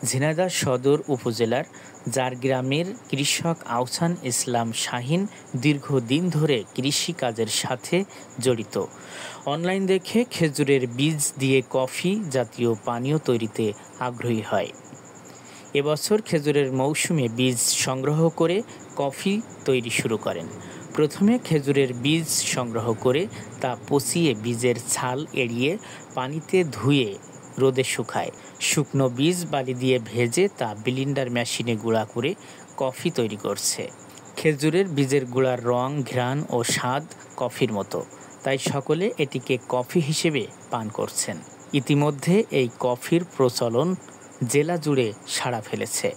ঝিনাইদহ সদর উপজেলার জারগ্রামের কৃষক আহসান ইসলাম শাহীন দীর্ঘদিন ধরে কৃষিকাজের সাথে জড়িত। অনলাইন দেখে খেজুরের বীজ দিয়ে কফি জাতীয় পানীয় তৈরিতে আগ্রহী হয়। এবছর খেজুরের মৌসুমে বীজ সংগ্রহ করে কফি তৈরি শুরু করেন। প্রথমে খেজুরের বীজ সংগ্রহ করে তা পচিয়ে বীজের ছাল এড়িয়ে পানিতে ধুয়ে রোদে শুকায়। শুকনো বীজ বালি দিয়ে ভেজে তা ব্লেন্ডার মেশিনে গুঁড়া করে কফি তৈরি করছে। খেজুরের বীজের গুঁড়ার রং, ঘ্রাণ ও স্বাদ কফির মতো, তাই সকলে এটিকে কফি হিসেবে পান করছেন। ইতিমধ্যে এই কফির প্রচলন জেলা জুড়ে সাড়া ফেলেছে।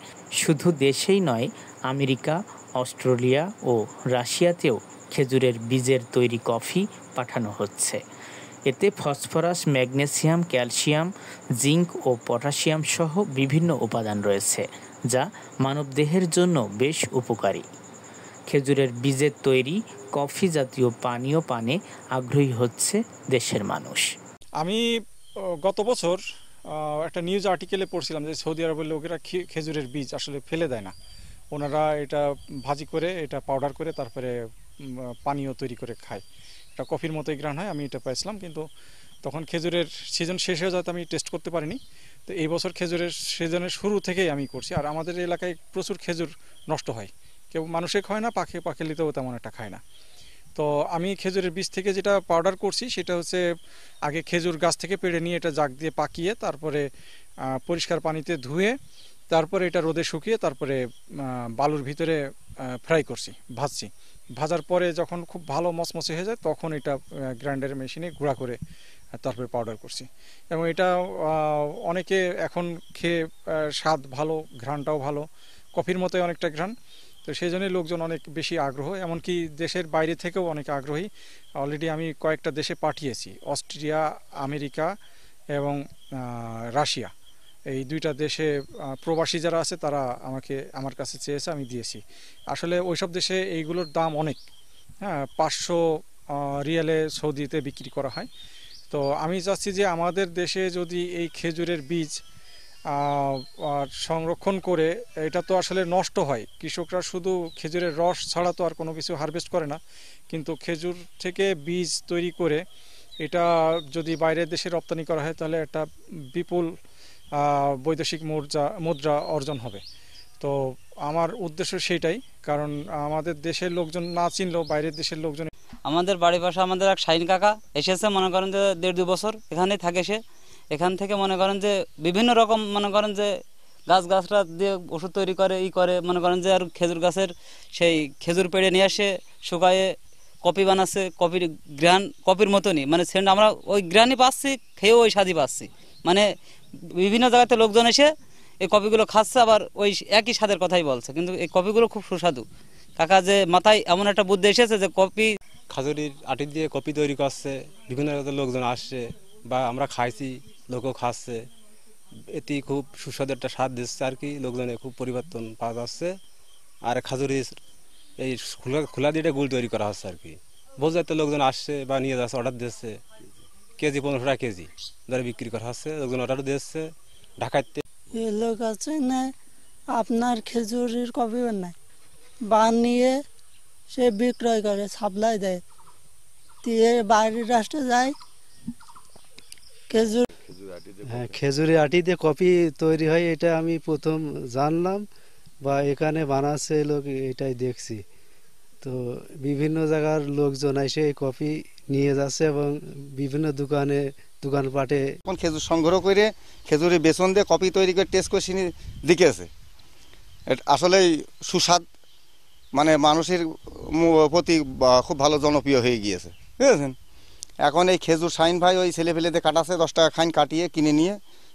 শুধু দেশেই নয়, আমেরিকা, অস্ট্রেলিয়া ও রাশিয়াতেও খেজুরের বীজের তৈরি কফি পাঠানো হচ্ছে। এতে ফসফরাস, ম্যাগনেসিয়াম, ক্যালসিয়াম, জিঙ্ক ও পটাশিয়াম সহ বিভিন্ন উপাদান রয়েছে, যা মানবদেহের জন্য বেশ উপকারী। খেজুরের বীজের তৈরি কফি জাতীয় পানীয় পানে আগ্রহী হচ্ছে দেশের মানুষ। আমি গত বছর একটা নিউজ আর্টিকেলে পড়ছিলাম যে সৌদি আরবের লোকেরা খেজুরের বীজ আসলে ফেলে দেয় না, ওনারা এটা ভাজি করে, এটা পাউডার করে তারপরে পানীয় তৈরি করে খায়। এটা কফির মতোই ঘ্রাণ হয়। আমি এটা পাইছিলাম, কিন্তু তখন খেজুরের সিজন শেষ হয়ে যাতে আমি টেস্ট করতে পারিনি। তো এই বছর খেজুরের সিজনের শুরু থেকেই আমি করছি। আর আমাদের এলাকায় প্রচুর খেজুর নষ্ট হয়, কেউ মানুষে খায় না, পাখিলিতেও তেমন একটা খায় না। তো আমি খেজুরের বীজ থেকে যেটা পাউডার করছি সেটা হচ্ছে আগে খেজুর গাছ থেকে পেড়ে নিয়ে এটা জাগ দিয়ে পাকিয়ে তারপরে পরিষ্কার পানিতে ধুয়ে তারপরে এটা রোদে শুকিয়ে তারপরে বালুর ভিতরে ফ্রাই করছি, ভাজছি। ভাজার পরে যখন খুব ভালো মচমচে হয়ে যায় তখন এটা গ্রাইন্ডার মেশিনে গুঁড়া করে তারপরে পাউডার করছি। এবং এটা অনেকে এখন খেয়ে স্বাদ ভালো, ঘ্রাণটাও ভালো, কফির মতোই অনেকটা ঘ্রাণ। তো সেই জন্যই লোকজন অনেক বেশি আগ্রহ, এমনকি দেশের বাইরে থেকেও অনেক আগ্রহী। অলরেডি আমি কয়েকটা দেশে পাঠিয়েছি, অস্ট্রেলিয়া, আমেরিকা এবং রাশিয়া। এই দুইটা দেশে প্রবাসী যারা আছে তারা আমার কাছে চেয়েছে, আমি দিয়েছি। আসলে ওইসব দেশে এইগুলোর দাম অনেক, 500 রিয়ালে সৌদিতে বিক্রি করা হয়। তো আমি চাচ্ছি যে আমাদের দেশে যদি এই খেজুরের বীজ সংরক্ষণ করে, এটা তো আসলে নষ্ট হয়, কৃষকরা শুধু খেজুরের রস ছাড়া তো আর কোনো কিছু হারভেস্ট করে না, কিন্তু খেজুর থেকে বীজ তৈরি করে এটা যদি বাইরের দেশে রপ্তানি করা হয় তাহলে একটা বিপুল বৈদেশিক মুদ্রা অর্জন হবে। তো আমার উদ্দেশ্য সেইটাই, কারণ আমাদের দেশের লোকজন না চিনলেও বাইরের দেশের লোকজন। আমাদের বাড়ির পাশে আমাদের এক শাহীন কাকা এসেছে, মনে করেন যে 1.5-2 বছর এখানেই থাকে সে। এখান থেকে মনে করেন যে বিভিন্ন রকম মনে করেন যে গাছরা দিয়ে ওষুধ তৈরি করে, মনে করেন যে আর খেজুর গাছের সেই খেজুর পেড়ে নিয়ে আসে শুকায়ে কফি বানাচ্ছে। কফির গ্রান কফির মতনই, মানে সেন্ট আমরা ওই গ্রানই পাচ্ছি, খেয়েও ওই স্বাদই পাচ্ছি। মানে বিভিন্ন জায়গাতে লোকজন এসে এই কফিগুলো খাচ্ছে, আবার ওই একই স্বাদের কথাই বলছে, কিন্তু এই কফিগুলো খুব সুস্বাদু। কাকা যে মাথায় এমন একটা বুদ্ধি এসেছে যে কফি খাজুরির আটি দিয়ে কফি তৈরি করছে, বিভিন্ন জায়গাতে লোকজন আসছে বা আমরা খাইছি, লোকও খাচ্ছে। এটি খুব সুস্বাদু একটা স্বাদ দিচ্ছে আর কি, লোকজনে খুব পরিবর্তন পাওয়া যাচ্ছে। আর খাজুরির এই খোলা দিয়ে গুড় তৈরি করা হচ্ছে আর কি, বোঝাতে লোকজন আসছে বা নিয়ে যাচ্ছে, অর্ডার দিচ্ছে। কেজি 15 টাকা কেজি ধরে বিক্রি করা হচ্ছে, লোকজন অর্ডার দিচ্ছে। ঢাকাতে লোক আছে না আপনার খেজুরের কফি বানিয়ে সে বিক্রয় করে, সাপ্লাই দেয়, দিয়ে বাইরের রাষ্ট্রে যায়। খেজুরের আটি দিয়ে কফি তৈরি হয়, এটা আমি প্রথম জানলাম, বা এখানে বানাচ্ছে লোক এটাই দেখছি। তো বিভিন্ন জায়গার লোকজন এসে এই কফি নিয়ে যাচ্ছে এবং বিভিন্ন দোকানপাটে খেজুর সংগ্রহ করে খেজুরের বেসন দিয়ে কফি তৈরি করে টেস্ট করে চিনি দিকেছে। আসলে সুস্বাদ, মানে মানুষের প্রতি খুব ভালো জনপ্রিয় হয়ে গিয়েছে, বুঝেছেন। এখন এই খেজুর শাহীন ভাই ওই ছেলেফেলেতে কাটাচ্ছে, 10 টাকা খাইন কাটিয়ে কিনে নিয়ে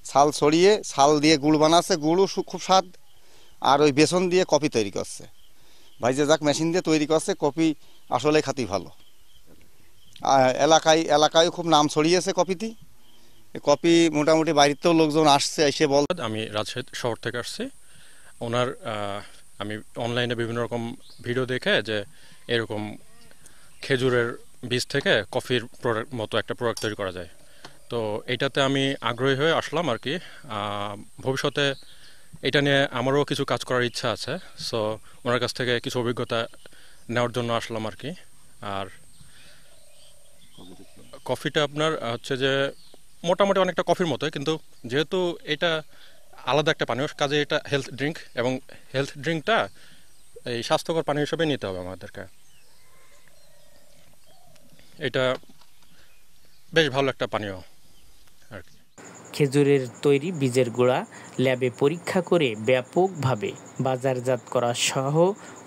ছাল ছড়িয়ে ছাল দিয়ে গুড় বানাচ্ছে, গুড়ও খুব স্বাদ। আর ওই বেসন দিয়ে কফি তৈরি করছে, ভাই যে যাক মেশিন দিয়ে তৈরি করছে। কফি আসলে খাতি ভালো, এলাকায় খুব নাম ছড়িয়েছে কফিটি। কফি মোটামুটি বাড়িতেও লোকজন আসছে, এসে বল। আমি রাজশাহী শহর থেকে আসছি। ওনার আমি অনলাইনে বিভিন্ন রকম ভিডিও দেখে যে এরকম খেজুরের বীজ থেকে কফির মতো একটা প্রোডাক্ট তৈরি করা যায়, তো এটাতে আমি আগ্রহী হয়ে আসলাম আর কি। ভবিষ্যতে এটা নিয়ে আমারও কিছু কাজ করার ইচ্ছা আছে। সো ওনার কাছ থেকে কিছু অভিজ্ঞতা নেওয়ার জন্য আসলাম আর কি। আর কফিটা আপনার হচ্ছে যে মোটামুটি অনেকটা কফির মতোই, কিন্তু যেহেতু এটা আলাদা একটা পানীয়, কাজে এটা হেলথ ড্রিঙ্ক, এবং হেলথ ড্রিঙ্কটা এই স্বাস্থ্যকর পানীয় হিসেবে নিতে হবে আমাদেরকে। এটা বেশ ভালো একটা পানীয় আর কি। খেজুরের তৈরি বীজের গুঁড়া ল্যাবে পরীক্ষা করে ব্যাপকভাবে বাজারজাত করা সহ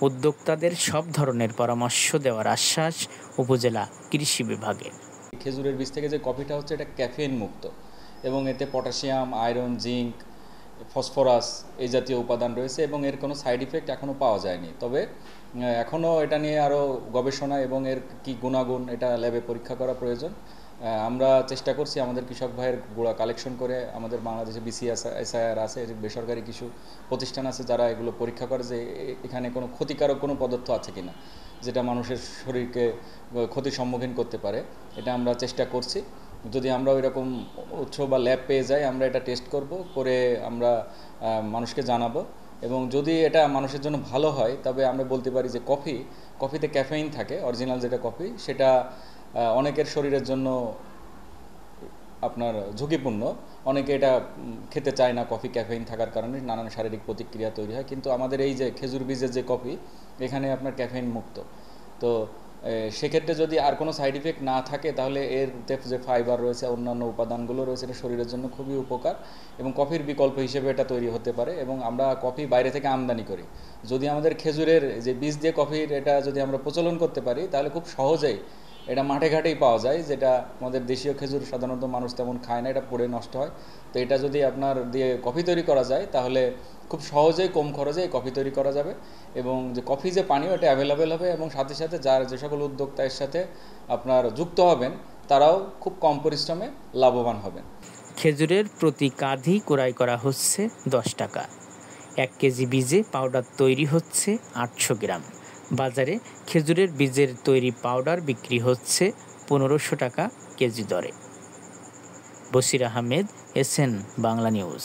উদ্যোক্তাদের সব ধরনের পরামর্শ দেওয়ার আশ্বাস উপজেলা কৃষি বিভাগের। খেজুরের বীজ থেকে যে কফিটা হচ্ছে এটা ক্যাফেইন মুক্ত এবং এতে পটাশিয়াম, আয়রন, জিঙ্ক, ফসফরাস এই জাতীয় উপাদান রয়েছে এবং এর কোনো সাইড ইফেক্ট এখনও পাওয়া যায়নি। তবে এখনও এটা নিয়ে আরও গবেষণা এবং এর কী গুণাগুণ এটা ল্যাবে পরীক্ষা করা প্রয়োজন। আমরা চেষ্টা করছি আমাদের কৃষক ভাইয়ের গুঁড়া কালেকশন করে, আমাদের বাংলাদেশে BCSIR আছে, বেসরকারি কিছু প্রতিষ্ঠান আছে যারা এগুলো পরীক্ষা করে যে এখানে কোনো ক্ষতিকারক কোনো পদার্থ আছে কিনা যেটা মানুষের শরীরকে ক্ষতির সম্মুখীন করতে পারে। এটা আমরা চেষ্টা করছি। যদি আমরা ওই রকম উৎস বা ল্যাব পেয়ে যাই আমরা এটা টেস্ট করব, করে আমরা মানুষকে জানাবো। এবং যদি এটা মানুষের জন্য ভালো হয় তবে আমরা বলতে পারি যে কফিতে ক্যাফেইন থাকে, অরিজিনাল যেটা কফি সেটা অনেকের শরীরের জন্য আপনার ঝুঁকিপূর্ণ। অনেকে এটা খেতে চায় না, কফি ক্যাফেইন থাকার কারণে নানান শারীরিক প্রতিক্রিয়া তৈরি হয়। কিন্তু আমাদের এই যে খেজুর বীজের যে কফি, এখানে আপনার ক্যাফেইন মুক্ত। তো সেক্ষেত্রে যদি আর কোনো সাইড ইফেক্ট না থাকে তাহলে এর যে ফাইবার রয়েছে, অন্যান্য উপাদানগুলো রয়েছে, এটা শরীরের জন্য খুবই উপকার এবং কফির বিকল্প হিসেবে এটা তৈরি হতে পারে। এবং আমরা কফি বাইরে থেকে আমদানি করি, যদি আমাদের খেজুরের যে বীজ দিয়ে কফির এটা যদি আমরা প্রচলন করতে পারি তাহলে খুব সহজেই এটা মাঠে ঘাটেই পাওয়া যায়, যেটা আমাদের দেশীয় খেজুর সাধারণত মানুষ তেমন খায় না, এটা পড়ে নষ্ট হয়। তো এটা যদি আপনার দিয়ে কফি তৈরি করা যায় তাহলে খুব সহজেই কম খরচে কফি তৈরি করা যাবে এবং যে কফি যে পানীয় এটা অ্যাভেলেবেল হবে এবং সাথে সাথে যে সকল উদ্যোক্তা এর সাথে আপনার যুক্ত হবেন তারাও খুব কম পরিশ্রমে লাভবান হবেন। খেজুরের প্রতি কাঁধি ক্রয় করা হচ্ছে 10 টাকা। 1 কেজি বীজে পাউডার তৈরি হচ্ছে 800 গ্রাম। বাজারে খেজুরের বীজের তৈরি পাউডার বিক্রি হচ্ছে 1500 টাকা কেজি দরে। Bashir Ahmed, SN Bangla news.